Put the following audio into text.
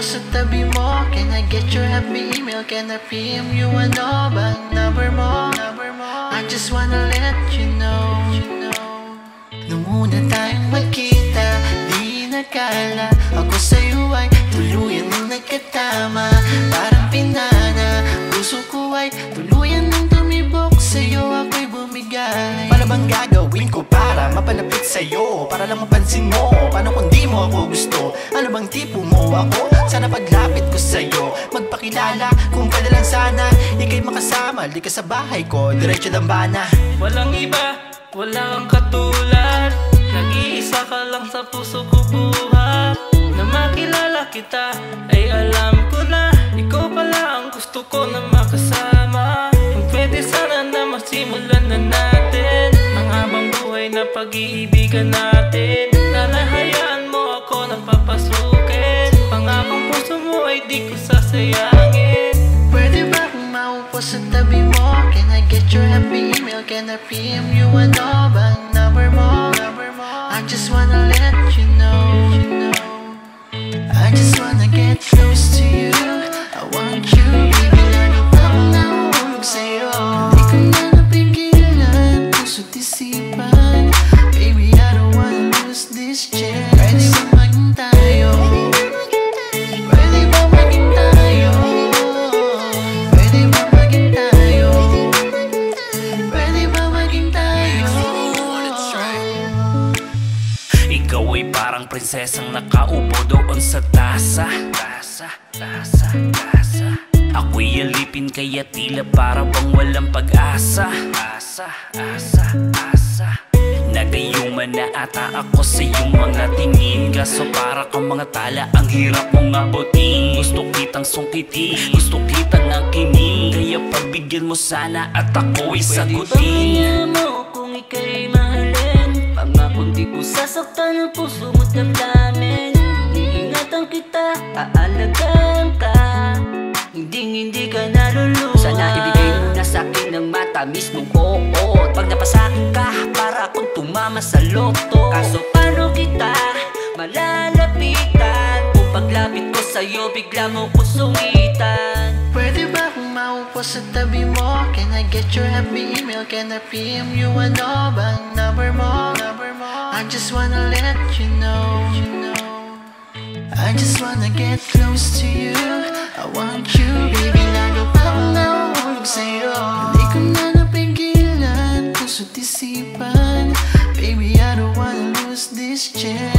sa tabi mo? Can I get your happy email? Can I PM you? Ano bang number mo? I just wanna let you know. Nung una tayong magkita, di nakala ako sa'yo ay tuluyan nang nagkatama. Parang pinana, puso ko ay tuluyan nang tumibok. Sa'yo ako'y bumigay. Paano bang gagawin ko para mapalapit sa'yo? Para lang mapansin mo, paano kung di mo ako gusto? Ano bang tipo mo ako? Sana paglapit ko sa'yo, magpakilala. Kung pwede lang sana, ika'y makasama. Di ka sa bahay ko, diretso dambana. Walang iba, wala kang katulad. Nag-iisa ka lang sa puso ko buhat. Na makilala kita, ay alam ko na ikaw pala ang gusto ko na makasama. Kung pwede sana na masimulan na natin ang habang buhay na pag-iibigan natin. Sana hayaan mo ako na papasukin. Pangakong puso mo ay di ko sasayangin. Pwede ba kung maupo sa tabi mo? Can I get your happy email? Can I PM you? Ano bang number mo? I just wanna let you know. I just wanna get close to you. I want you, baby. Lalo pa akong nahulog sa'yo. Di ko na napigilan, puso't isipan. Baby, I don't wanna lose this chance. Pwede ba maging tayo? Pwede ba maging tayo? Pwede ba maging tayo? Pwede ba maging tayo? Ikaw ay parang prinsesang nakaupo doon sa tasa. Ako'y alipin kaya tila para bang walang pag-asa. Nagayuman na ata ako sa iyong mga tingin. Kaso para kang mga tala, ang hirap mong abutin. Gusto kitang sungkitin, gusto kitang angkinin. Kaya pagbigyan mo sana at ako'y sagutin. Pwede bang mo kung ika'y mahalin? Pangakong di ko sasaktan ang puso mo't damdamin. Iingatan kita, aalagaan ka. Hindi ka nalulung. Sana ibigay mo na sa'kin ng matamis mong oo. Pag napasakin ka, para akong tumama sa loto. Kaso paano kita malalapitan? Kung paglapit ko sa'yo, bigla mo ko sungitan. Pwede ba kung maupo sa tabi mo? Can I get your happy email? Can I PM you? Ano bang number mo? I just wanna let you know. I just wanna get close to you. I want you, baby. Lalo pa akong nahulog sa'yo. Di ko na napigilan, puso't isipan. Baby, I don't wanna lose this chance.